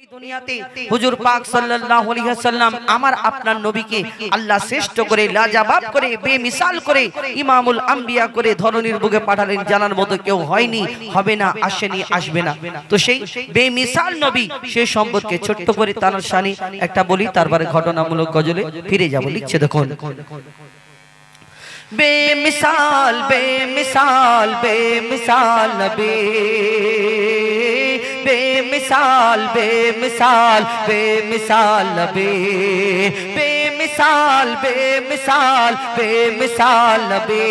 দুনিয়াতে হুজুর পাক সাল্লাল্লাহু আলাইহি ওয়াসাল্লাম আমার আপনার নবীকে আল্লাহ শ্রেষ্ঠ করে লাজবাব করে বেমিসাল করে ইমামুল আম্বিয়া করে ধরনীর বুকে পাঠালেন, জানার মতো কেউ হয়নি, হবে না, আসেনি, আসবে না। তো সেই বেমিসাল নবী সেই সম্পর্কে ছোট্ট করে তার শানি একটা বলি, তারপরে ঘটনামূলক গজলে ফিরে যাব। লিখছে দেখুন, বেমিসাল বেমিসাল বেমিসাল নবী, बेमिसाल बेमिसाल बेमिसाल नबी, बेमिसाल बेमिसाल बेमिसाल नबी,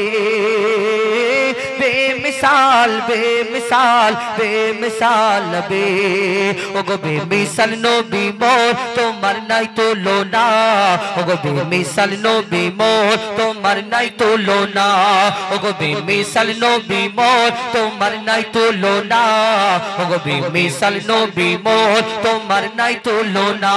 बेमिसाल बेमिसाल बेमिसाल नबी। ओगो बेमिसाल नबी मोर তোমার নাই তুলনা, ওগো বেমিসাল নবী মোর তোমার নাই তুলনা, ওগো বেমিসাল নবী মোর তোমার নাই তুলনা, ওগো বেমিসাল নবী মোর তোমার নাই তুলনা।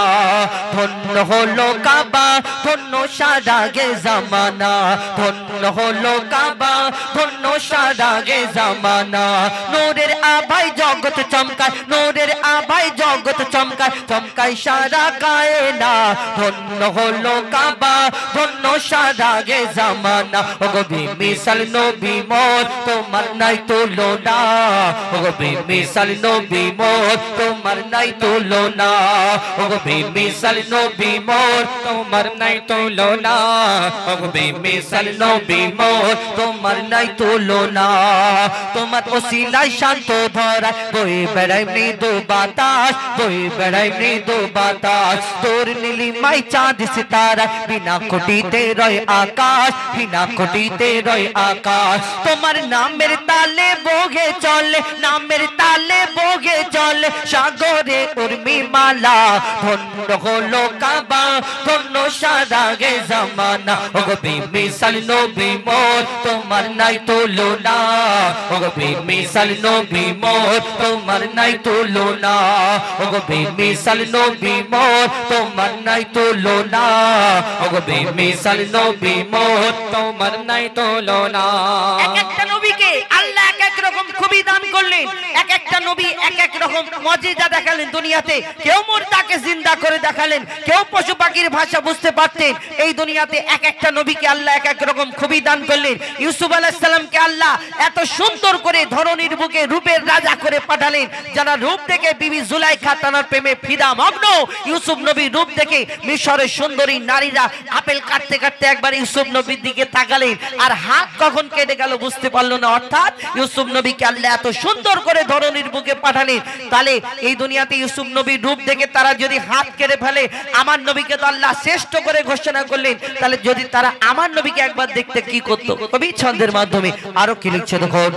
ধন্য হলো কাবা, ধন্য সারা গে জামানা, ধন্য হলো কাবা, ধন্য সারা গে জামানা। নূরের আভায় জগৎ চমকায়, নূরের আভায় জগৎ চমকায়, চমকায় সারা কায়না। ধন্য হলো কাবা, ধন্য সারা গে জামানা, ওগো বেমিসাল নবী মোর তোমার নাই তুলনা, ওগো বেমিসাল নবী মোর তোমার নাই তুলনা, ওগো বেমিসাল নবী মোর তোমার নাই তুলনা, ওগো বেমিসাল নবী মোর তোমার নাই তুলনা। তোমার ওসিলায় শান্ত ধরা বই বেড়ায় মৃদু বাতাস, বই বেড়ায় মৃদু বাতাস। তোর নীলিমাই চাঁদ সিতারা, বিনা খুঁটিতে রয় আকাশ, বিনা খুঁটিতে রয় আকাশ। তোমার নামের তালে বগে চলে, নামের তালে বগে চলে সাগরে উর্মি মালা। ধন্য হলো কাবা, ধন্য সারা গে জামানা, ওগো বেমিসাল নবী মোর তোমার নাই তুলনা, ওগো বেমিসাল নবী মোর তোমার নাই তুলনা, ওগো বেমিসাল নবী মোর তোমার নাই তুলনা, ওগো বেমিসাল নবী মোর তোমার নাই তুলনা। এক একটা নবীকে আল্লাহ এক এক রকম খুবই দান করলেন, এক একটা নবী এক এক রকম মুজিজা দেখালেন দুনিয়াতে। কেউ মুর্দাকে জিন্দা করে দেখালেন, কেউ পশু পাখির ভাষা বুঝতে পারতেন। এই দুনিয়াতে এক একটা নবীকে আল্লাহ এক এক রকম খুবই দান করলেন। ইউসুফ আলাইহিস সালামকে আল্লাহ এত সুন্দর করে ধরনীর বুকে রূপের রাজা করে পাঠালেন, যারা রূপ দেখে বিবি জুলাইখা তার প্রেমে ফিদা মগ্ন। ইউসুফ নবীর রূপ দেখে মিশরের সুন্দরী নারীরা আপেল কাটতে কাটতে একবার ইউসুফ নবীর দিকে তাকালেন, আর হাত কখন কেটে গেল বুঝতে পারলো না। অর্থাৎ ইউসুফ নবীকে আল্লাহ এত সুন্দর করে ধরনীর বুকে পাঠালেন। তাহলে এই দুনিয়াতে ইউসুফ নবীর রূপ দেখে তারা যদি হাত কেটে ফেলে, আমার নবীকে তো আল্লাহ শ্রেষ্ঠ করে ঘোষণা করলেন, তাহলে যদি তারা আমার নবীকে একবার দেখতে কি করতো? কবি ছন্দের মাধ্যমে আরো কি লিখছে দেখুন,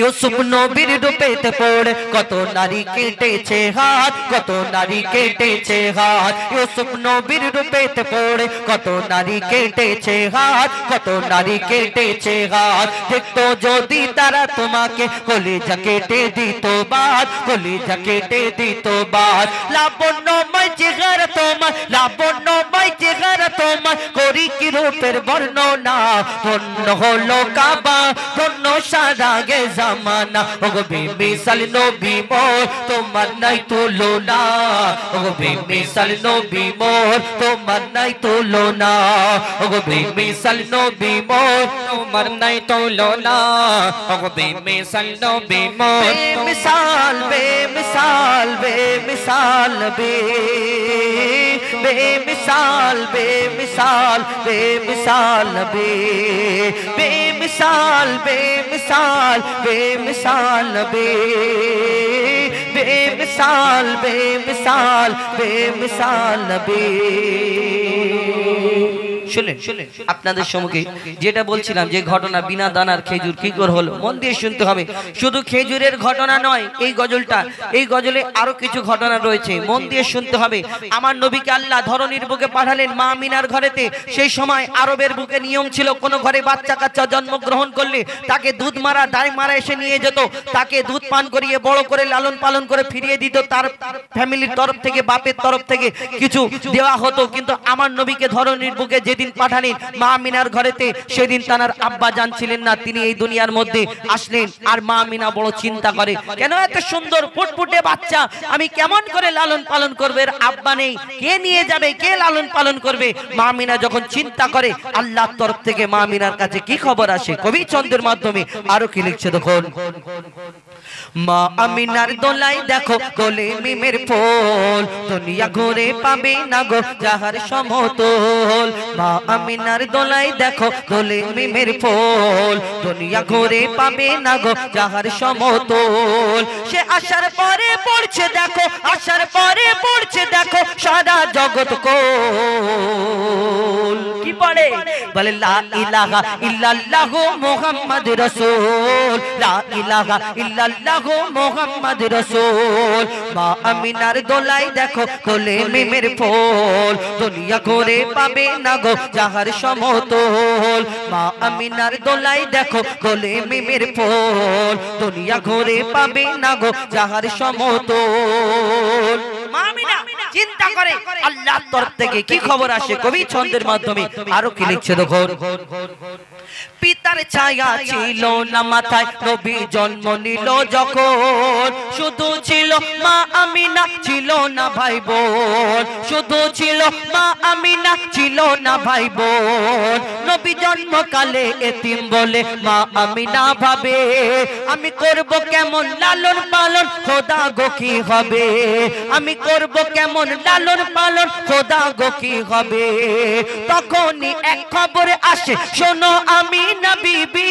ইউসুফ নবীর রূপেতে পড়ে কত নারী কেটেছে হাত, কত নারী কেটেছে হাত। ইউসুফ নবীর রূপেতে পড়ে কত নারী কেটেছে হাত, কত নারী কেটেছে হাত। দেখতো যদি তারা তোমাকে কলিজা কেটে দিত বাদ, কলিজা কেটে দিত বাদ। লাবণ্যময় চেহারা তোমার, লাবণ্যময় চেহারা তোমার, করি কি রূপের বর্ণনা। ধন্য হলো কাবা, ধন্য সারা গে জামানা, ওগো বেমিসাল নবী মোর তোমার নাই তুলনা, ওগো বেমিসাল নবী মোর তোমার নাই তুলনা, ওগো বেমিসাল নবী মোর তোমার নাই তুলনা, ওগো বেমিসাল নবী মোর। বেমিসাল বেমিসাল বেমিসাল নবী, বেমিসাল বেমিসাল বেমিসাল নবী, বেমিসাল বেমিসাল बेमिसाल नबी, बेमिसाल बेमिसाल बेमिसाल नबी। শুনলেন আপনাদের সম্মুখে যেটা বলছিলাম, যে ঘটনা বিনা দানার খেজুর কি করে হলো, মন দিয়ে শুনতে হবে। শুধু খেজুরের ঘটনা নয় এই গজলটা, এই গজলে আরো কিছু ঘটনা রয়েছে, মন দিয়ে শুনতে হবে। আমার নবীকে আল্লাহ ধরনীর বুকে পাঠালেন মা আমিনার ঘরেতে। সেই সময় আরবের বুকে নিয়ম ছিল, কোন ঘরে বাচ্চা কাচ্চা জন্মগ্রহণ করলে তাকে দুধ মারা দায় মারা এসে নিয়ে যেত, তাকে দুধ পান করিয়ে বড় করে লালন পালন করে ফিরিয়ে দিত, তার ফ্যামিলির তরফ থেকে বাপের তরফ থেকে কিছু দেওয়া হতো। কিন্তু আমার নবীকে ধরনীর বুকে যেদিন যেদিন পাঠালেন মা আমিনার ঘরেতে, সেদিন তার আব্বা জান ছিলেন না, তিনি এই দুনিয়ার মধ্যে আসলেন। আর মা আমিনা বড় চিন্তা করে, কেন এত সুন্দর ফুটফুটে বাচ্চা আমি কেমন করে লালন পালন করবে, আব্বা নেই, কে নিয়ে যাবে, কে লালন পালন করবে। মা আমিনা যখন চিন্তা করে, আল্লাহর তরফ থেকে মা আমিনার কাছে কি খবর আসে, কবি ছন্দের মাধ্যমে আরো কি লিখছে দেখুন। মা আমিনার দোলাই দেখো দোলে মিমের ফুল, দুনিয়া ঘুরে পাবে না গো যাহার সমতল। মা আমিনার দোলাই দেখো দোলে মিমের ফুল, দুনিয়া ঘুরে পাবে না গো যাহার সমতল। সে আসার পরে পড়ছে দেখো, আসার পরে পড়ছে দেখো সারা জগৎ কোল। কি পড়ে বলে লা ইলাহা ইল্লাল্লাহু মুহাম্মাদুর রাসূল, লা ইলাহা ইল্লাল্লাহু মুহাম্মাদুর রাসূল। মা আমিনার দোলাই দেখো দোলে মিমের ফুল, দুনিয়া ঘুরে পাবে না গো যাহার সমতল। মা আমিনার দোলাই দেখো দোলে মিমের ফুল, দুনিয়া ঘুরে পাবে না গো যাহার সমতল। মা আমিনা চিন্তা করে আল্লাহর তরফ থেকে কি খবর আসে, কবি ছন্দের মাধ্যমে আরো কি লিখছে দেখুন। পিতার ছায়া ছিল না মাথায়, নবী জন্ম নিল যখন, শুধু ছিল মা আমিনা ছিল না ভাই বোন, শুধু ছিল মা আমিনা ছিল না ভাই বোন। নবী জন্মকালে এতিম বলে মা আমিনা ভাবে, আমি করব কেমন লালন পালন, খোদা গো কি হবে, আমি করব কেমন লালন পালন, খোদা গো কি হবে। তখনই এক খবর আসে, শোনো আমিনা বিবি,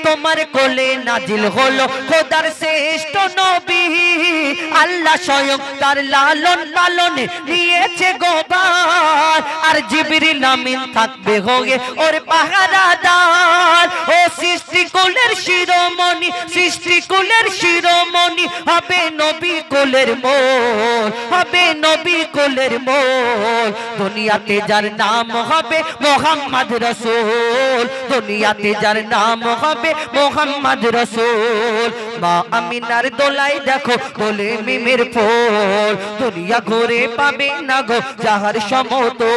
তোমার কোলে নাজিল হলো খোদার শ্রেষ্ঠ নবী। আল্লাহ স্বয়ং তার লালন পালনে নিয়েছে গোবার, আর জিবরিল আমিন থাকবে হয়ে ওর পাহারাদার। ও সৃষ্টিকুলের শিরোমণি, সৃষ্টিকুলের শিরোমণি হবে নবী কোলের মোল, হবে নবী কোলের মোল। দুনিয়াতে যার নাম হবে মুহাম্মদ রাসূল, দুনিয়াতে যার নাম হবে মুহাম্মদ রাসূল। মা আমিনার দোলাই দেখো দোলে মিমের ফুল, দুনিয়া ঘুরে পাবে না গো যাহার সমতল।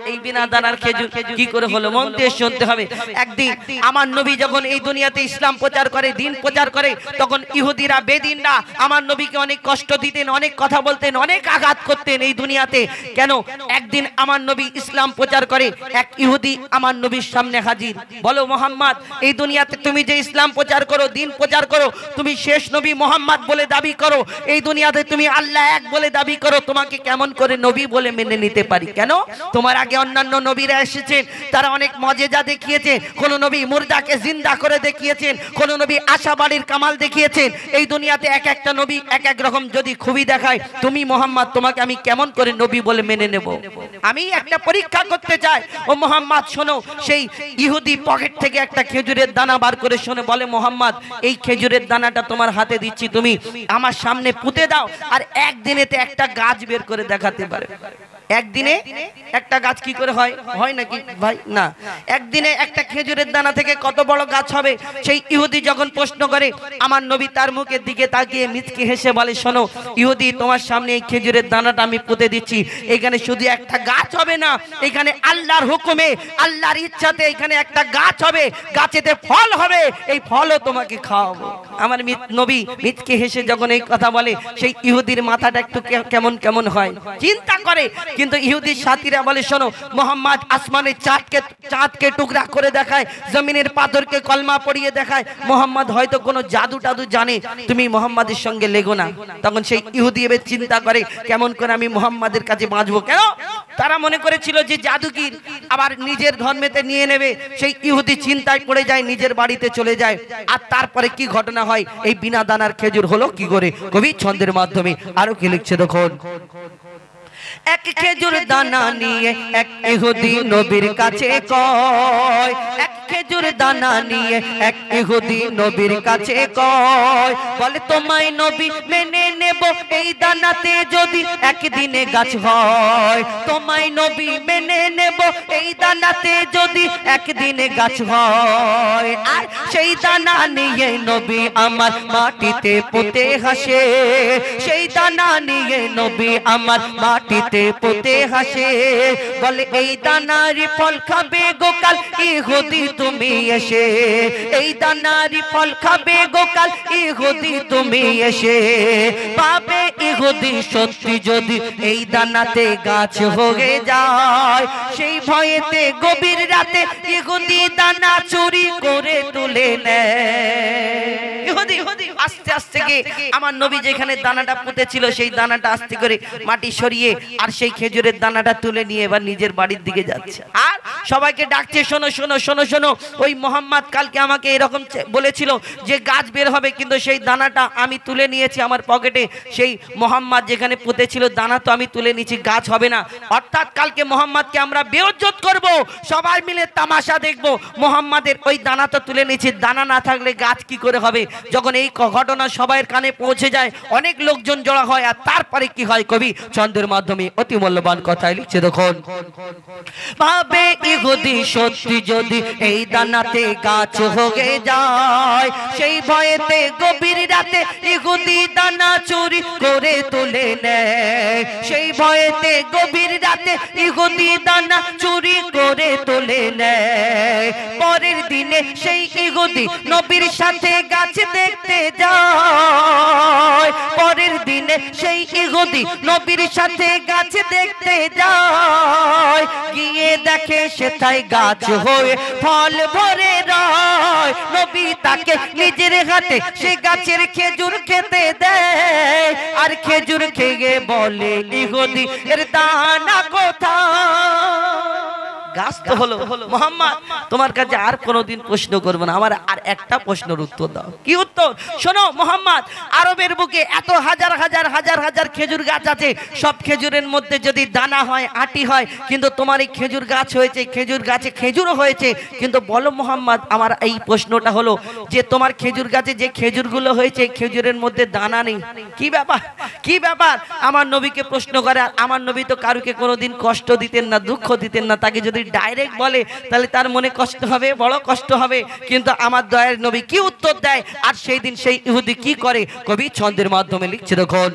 এই বিনা দানার খেজুর কি করে হলো, মন দিয়ে শুনতে হবে। একদিন আমার নবী যখন এই দুনিয়াতে ইসলাম প্রচার করে, দিন প্রচার করে, তখন ইহুদিরা বেদিনরা আমার নবীকে অনেক কষ্ট দিতেন, অনেক কথা বলতেন, অনেক আঘাত করতেন এই দুনিয়াতে। কেন? একদিন আমার নবী ইসলাম প্রচার করে, এক ইহুদি আমার নবীর সামনে হাজির, বলো মোহাম্মদ, এই দুনিয়াতে তুমি যে ইসলাম প্রচার করো, দিন প্রচার করো, তুমি শেষ নবী মোহাম্মদ বলে দাবি করো, এই দুনিয়াতে তুমি আল্লাহ এক বলে দাবি করো, তোমাকে কেমন করে নবী বলে মেনে নিতে পারি? কেন? তোমার আগে অন্যান্য নবীরা এসেছেন, তারা অনেক মজেজা দেখিয়েছে, কোন নবী মুর্দাকে জিন্দা করে দেখিয়েছেন, কোন নবী আশাবাড়ির কামাল দেখিয়েছেন। এই দুনিয়াতে এক একটা নবী এক এক রকম যদি খুবই দেখায়, তুমি মোহাম্মদ, তোমাকে আমি কেমন করে নবী বলে মেনে নেব? আমি একটা পরীক্ষা করতে চাই। ও মোহাম্মদ শোনো, সেই ইহুদি পকেট থেকে একটা খেজুরের দানা বার করে শোনে, বলে মোহাম্মদ, এই খেজুরের দানাটা তোমার হাতে দিচ্ছি, তুমি আমার সামনে পুঁতে দাও, আর একদিনেতে একটা গাছ বের করে দেখাতে পারে। একদিনে একটা গাছ কি করে হয়? হয় নাকি ভাই? না। একদিনে একটা খেজুরের দানা থেকে কত বড় গাছ হবে? সেই ইহুদি যখন প্রশ্ন করে, আমার নবী তার মুখের দিকে তাকিয়ে মিচকে হেসে বলে, শোনো ইহুদি, তোমার সামনে এই খেজুরের দানাটা আমি পুঁতে দিচ্ছি, এখানে শুধু একটা গাছ হবে না, এখানে আল্লাহর হুকুমে, আল্লাহর ইচ্ছাতে এখানে একটা গাছ হবে, গাছেতে ফল হবে, এই ফলও তোমাকে খাওয়াবো। আমার নবী মিচকে হেসে যখন এই কথা বলে, সেই ইহুদির মাথাটা একটু কেমন কেমন হয়, চিন্তা করে। কিন্তু ইহুদির সাথীরা বলে, শোনো মোহাম্মদ আসমানের চাঁদকে টুকরা করে দেখায়, জমিনের পাথরকে কলমা পড়িয়ে দেখায়, মোহাম্মদ হয়তো কোনো জাদু টাদু জানে, তুমি মোহাম্মদের সঙ্গে লেগো না। তখন সেই ইহুদি এবার চিন্তা করে, কেমন করে আমি মোহাম্মদের কাছে বাঁচবো? কেন? তারা মনে করেছিল যে জাদুগির আবার নিজের ধর্মেতে নিয়ে নেবে। সেই ইহুদি চিন্তায় পড়ে যায়, নিজের বাড়িতে চলে যায়। আর তারপরে কি ঘটনা হয়, এই বিনা দানার খেজুর হলো কি করে? কবি ছন্দের মাধ্যমে আরো কি লিখছে দেখুন। এক খেজুর দানা নিয়ে এক ইহুদি নবীর কাছে কয়, এক খেজুর দানা নিয়ে এক ইহুদি নবীর কাছে কয়, বলে তোমায় নবী মেনে নেব এই দানাতে যদি একদিনে গাছ হয়, তোমায় নবী মেনে নেব এই দানাতে যদি একদিনে গাছ হয়। আর সেই দানা নিয়ে নবী আমার মাটিতে পুঁতে হাসে, সেই দানা নিয়ে নবী আমার মাটিতে পুঁতে পুঁতে হাসে বলে এই দানারি ফল খাবে গোকাল ইহুদি তুমি এসে এই দানারি ফল খাবে গোকাল ইহুদি তুমি এসে পাবে ইহুদি সত্যি যদি এই দানাতে গাছ হয়ে যায় সেই ভয়েতে গভীর রাতে ইহুদি দানা চুরি করে তুলে নেয় ইহুদি আস্তে আস্তে গিয়ে আমার নবী যেখানে দানাটা পুঁতেছিল সেই দানাটা আস্তে করে মাটি সরিয়ে আর সেই খেজুরের দানাটা তুলে নিয়ে এবার নিজের বাড়ির দিকে যাচ্ছে আর সবাইকে ডাকছে শোনো শোনো শোনো শোনো ওই মোহাম্মদ কালকে আমাকে এরকম বলেছিল যে গাছ বের হবে কিন্তু সেই দানাটা আমি তুলে নিয়েছি আমার পকেটে সেই মোহাম্মদ যেখানে পুঁতেছিল দানা তো আমি তুলে নিয়েছি গাছ হবে না অর্থাৎ কালকে মোহাম্মদকে আমরা বেইজ্জত করব সবাই মিলে তামাশা দেখব মোহাম্মদের ওই দানা তো তুলে নিয়েছি দানা না থাকলে গাছ কি করে হবে যখন এই ঘটনা সবার কানে পৌঁছে যায় অনেক লোকজন জড়া হয় আর তারপরে কি হয় কবি ছন্দের মাধ্যমে অতি মূল্যবান কথাই লিখছে দেখুন ভাবে ইহুদি সত্যি যদি এই দানাতে গাছ হয়ে যায় সেই ভয়েতে গভীর রাতে ইহুদি দানা চুরি করে তুলে নেয় সেই ভয়েতে গভীর রাতে ইহুদি দানা চুরি করে তুলে নেয় পরের দিনে সেই ইহুদি নবীর সাথে গাছ দেখতে যায় পরের দিনে সেই ইহুদি নবীর সাথে গাছ দেখতে যায় গিয়ে দেখে সেথায় গাছ হয়ে ফল ভরে রয় নবী তাকে নিজের হাতে সে গাছের খেজুর খেতে দেয় আর খেজুর খেয়ে বলে ইহুদি এর দানা কোথায় গাছ তো হলো মোহাম্মদ তোমার কাছে আর কোনোদিন প্রশ্ন করব না আমার আর একটা প্রশ্নের উত্তর দাও কি উত্তর শোনো মোহাম্মদ আরবের বুকে এত হাজার হাজার হাজার হাজার খেজুর গাছ আছে সব খেজুরের মধ্যে যদি দানা হয় আটি হয় কিন্তু তোমার এই খেজুর গাছ হয়েছে খেজুর গাছে খেজুরও হয়েছে কিন্তু বলো মোহাম্মদ আমার এই প্রশ্নটা হলো যে তোমার খেজুর গাছে যে খেজুরগুলো হয়েছে খেজুরের মধ্যে দানা নেই কি ব্যাপার আমার নবীকে প্রশ্ন করে আর আমার নবী তো কারুকে কোনোদিন কষ্ট দিতেন না দুঃখ দিতেন না তাকে যদি ডাইরেক্ট বলে তাহলে তার মনে কষ্ট হবে বড় কষ্ট হবে কিন্তু আমার দয়ার নবী কি উত্তর দেয় আর সেই দিন সেই ইহুদি কি করে কবি ছন্দের মাধ্যমে লিখছে দেখুন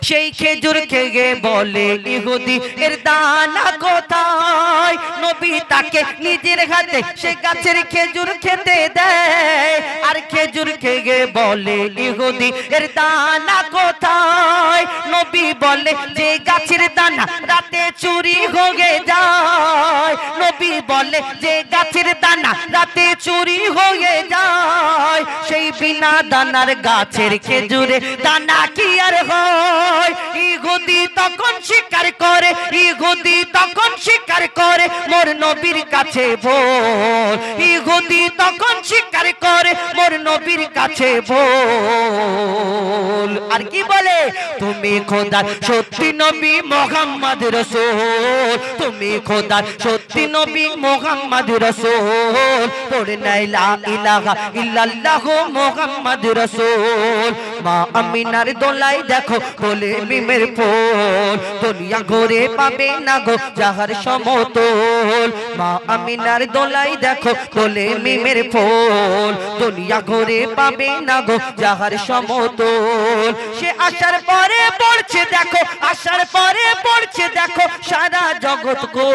সেই খেজুর খেয়ে বলে ইহুদি এর দানা কোথায় নবী তাকে নিজের হাতে সে গাছের খেজুর খেতে দেয় আর খেজুর খেয়ে বলে ইহুদি এর দানা কোথায় নবী বলে যে গাছের দানা রাতে চুরি হয়ে যায় নবী বলে যে গাছের দানা রাতে চুরি হয়ে যায় সেই বিনা দানার গাছের খেজুরে দানা কি আর হয় ইহুদি তখন স্বীকার করে ইহুদি তখন স্বীকার করে মোর নবীর কাছে বল ইহুদি তখন স্বীকার করে মোর নবীর কাছে বল আর কি বলে তুমি খোদার সত্যি নবী মুহাম্মদ রাসূল তুমি খোদার সত্যি নবী মুহাম্মদ রাসূল পড়ে না লা ইলাহা ইল্লাল্লাহু মুহাম্মদ রাসূল মা আমিনার দোলাই দেখো বলে মিমের ফুল দুনিয়া ঘুরে পাবে না গো যাহার সমতল মা আমিনার দোলাই দেখো বলে মিমের ফুল দুনিয়া ঘুরে পাবে না গো যাহার সমতল সে আসার পরে পড়ছে দেখো আসার পরে পড়ছে দেখো সারা জগৎ কো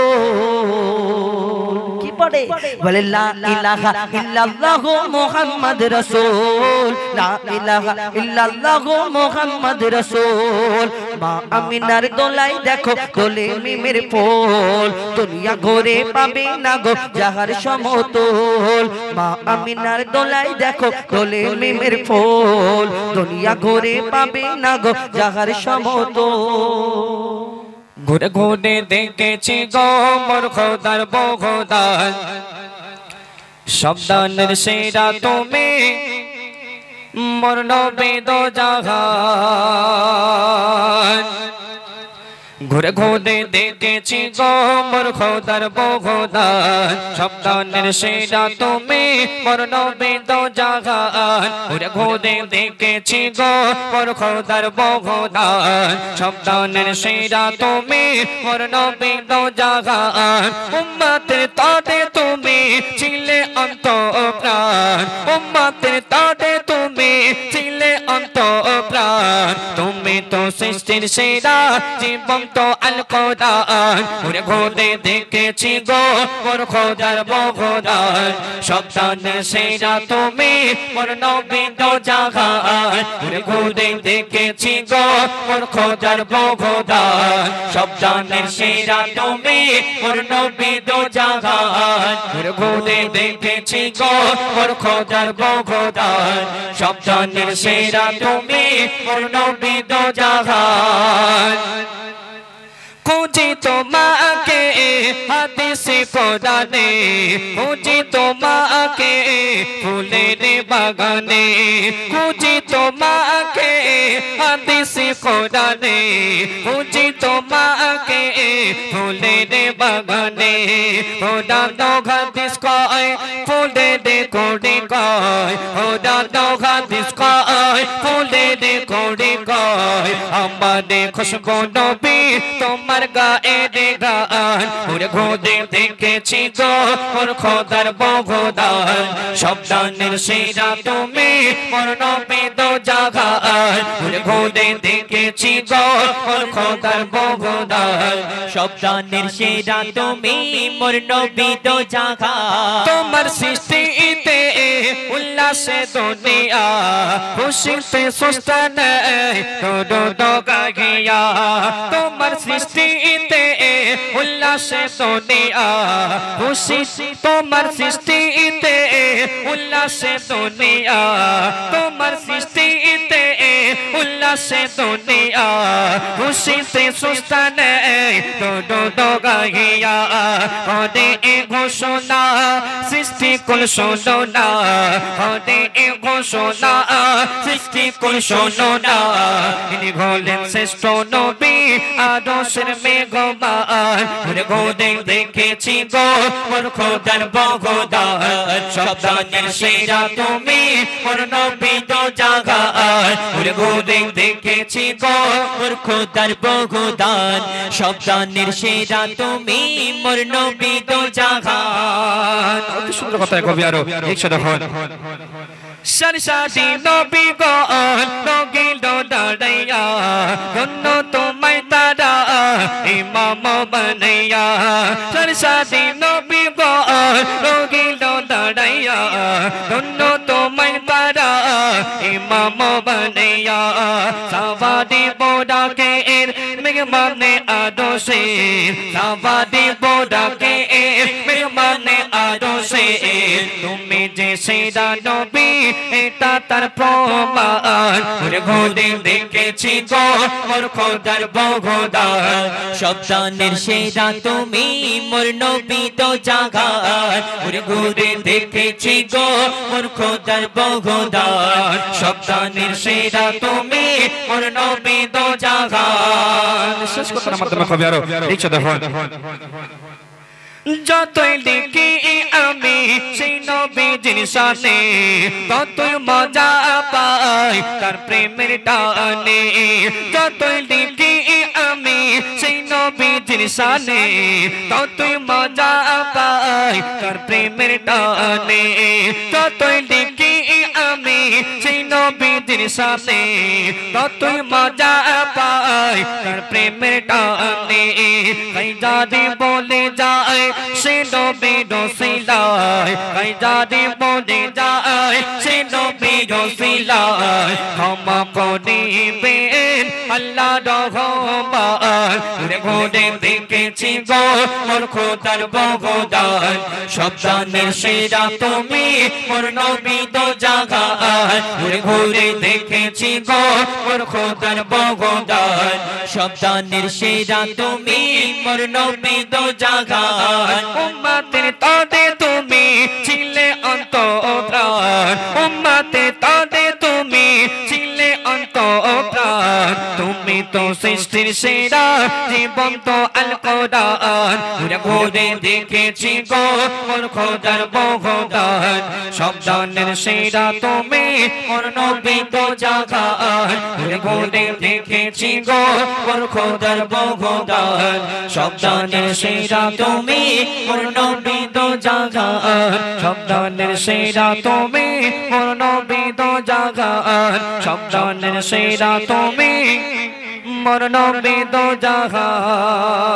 কি পড়ে বলে লা ইলাহা ইল্লাল্লাহু মুহাম্মদ রাসূল লা ইলাহা ইল্লাল্লাহু মুহাম্মদ রাসূল মা আমিনার দোলাই দেখো দোলে মিমের ফুল দুনিয়া ঘুরে পাবে না গো যাহার সমতল মা আমিনার দোলাই দেখো দোলে মিমের ফুল দুনিয়া ঘুরে পাবে না গো যাহার সমতল ঘুরে ঘুরে দেখেছি গো মোর খোদার বখোদার শব্দানের সেরা তুমি মোর নবী দো জাহান ঘুরে ঘুরে দেখেছি গো মোর খোদার বখোদার শব্দানের সেরা তুমি মোর নবী দো জাহান ঘুরে ঘুরে দেখেছি গো মোর খোদার বখোদার শব্দানের সেরা তুমি মোর নবী দো জাহান উম্মতের তাতে তুমি ছিলে অন্তঃপ্রাণ উম্মতের তাতে তুমি ছিলে অন্তঃপ্রাণ তুমি তুমি তো সৃষ্টির সেরা জীবন্ত আল কোরআন ওরে ঘুরে দেখেছি গো মোর খোদার বগদান সন্তানের সেরা তুমি মোর নবী দো জাহান ওরে ঘুরে দেখেছি গো মোর খোদার বগদান সন্তানের সেরা তুমি মোর নবী দো জাহান ওরে ঘুরে দেখেছি গো মোর খোদার বগদান সন্তানের সেরা তুমি মোর নবী দো জাহান খুঁজি তোমাকে হাদিসে কোরআনে খুঁজি তোমাকে ফুলের বাগানে খুঁজি তোমাকে হাদিসে কোরআনে খুঁজি তোমাকে ফুলের বাগানে খোদা দো হাদিস কয় ফুলের কোড়ে কয় খোদা দো হাদিস কয় ফুলের কোড়ে কয় আমাদের খুশবু নবী তোমার গায়ে দে গান ওরে ঘুরে দেখেছি গো মোর খোদার বগদান সন্তানের সেরা তুমি মোর নবী দো জাহান ওরে ঘুরে দেখেছি গো মোর খোদার বগদান সন্তানের সেরা তুমি মোর নবী দো জাহান তোমার সৃষ্টিতে উল্লাসে দুনিয়া খুশিতে সুস্থ নেই দো দো গাগিয়া তোমার সৃষ্টিতে উল্লাসে দুনিয়া খুশি তোমার সৃষ্টিতে উল্লাসে দুনিয়া তোমার সৃষ্টিতে উল্লাসে দুনিয়া খুশিতে সুস্থ নেই দো দো গাগিয়া ওরে এ ঘোষণা সৃষ্টি কুল শোনো না ওরে এ ঘোষণা সৃষ্টি কুল শোনো না ইনি হলেন শ্রেষ্ঠ নবী আদর্শের মেঘমান ওরে ঘুরে দেখেছি গো মোর খোদার বগদান সন্তানের সেরা তুমি মোর নবী দো জাহান ওরে ঘুরে দেখেছি গো মোর খোদার বগদান সন্তানের সেরা তুমি মোর নবী দো জাহান অতি সুন্দর কথা কবি আরো একসাথে হন সরসাদি নবী গণ নগিল দাঁড়াইয়া ধন্য তোমায় তারা ইমাম বানাইয়া সরসাদি নবী গণ নগিল দাঁড়াইয়া ধন্য তোমায় তারা ইমাম বানাইয়া সাবাদি বোডাকে এর মেঘমানে আদোষে সাবাদি বোডাকে এর মেঘমানে আদোষে তুমি যে সেরা নবী এটা তার প্রমাণ ওরে ঘুরে দেখেছি গো মোর খোদার বগদান সন্তানের সেরা তুমি মোর নবী দো জাহান ওরে ঘুরে দেখেছি গো মোর খোদার বগদান সন্তানের সেরা তুমি মোর নবী দো জাহান শেষ কথার মাধ্যমে কবি আরো একসাথে হন যতই লিখি আমি সেই নবীজির শানে ততই মজা পাই তার প্রেমের টানে যতই লিখি আমি সেই নবীজির শানে ততই মজা পাই তার প্রেমের টানে যতই লিখি আমি সেই নবীজির শানে ততই মজা পাই তার প্রেমের টানে কই যদি বলে যায় সে নবী রসিলায় কই যদি বলে যায় সে নবী রসিলায় ক্ষমা করিবেন আল্লাহ রহমান ঘুরে দেখেছি গো মোর খোদার বগদান সন্তানের সেরা তুমি মোর নবী দো জাহান ঘুরে দেখেছি গো মোর খোদার বগদান সন্তানের সেরা তুমি মোর নবী দো জাহান উম্মতের তদে তুমি ছিলে অন্তঃপ্রাণ উম্মতের তদে তুমি ছিলে অন্তঃপ্রাণ তুমি তো সৃষ্টির সেরা জীবন্ত আল কোরআন ঘুরে দেখেছি গো মোর খোদার বগদান সন্তানের সেরা তুমি মোর নবী দো জাহান ঘুরে দেখেছি গো মোর খোদার বগদান সন্তানের সেরা তুমি মোর নবী দো জাহান সন্তানের সেরা তুমি মোর নবী দো জাহান সন্তানের সেরা তুমি মোর নবী দো জাহান